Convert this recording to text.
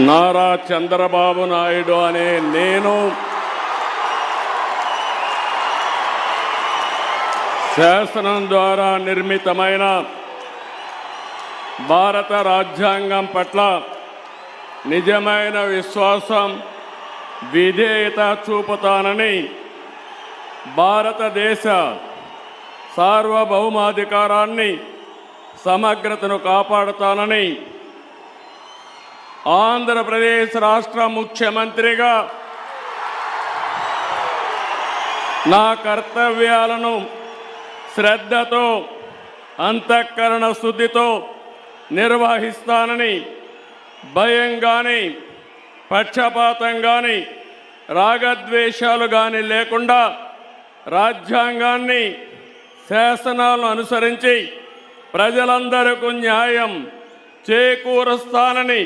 నారా చంద్రబాబు నాయుడు అనే నేను శాసనం ద్వారా నిర్మితమైన భారత రాజ్యాంగం పట్ల నిజమైన విశ్వాసం, విధేయత చూపుతానని, భారతదేశ సార్వభౌమాధికారాన్ని, సమగ్రతను కాపాడుతానని ఆంధ్రప్రదేశ్ రాష్ట్ర ముఖ్యమంత్రిగా నా కర్తవ్యాలను శ్రద్ధతో, అంతఃకరణ శుద్ధితో నిర్వహిస్తానని, భయం కానీ, పక్షపాతం కానీ, రాగద్వేషాలు కానీ లేకుండా రాజ్యాంగాన్ని, శాసనాలను అనుసరించి ప్రజలందరికీ న్యాయం చేకూరుస్తానని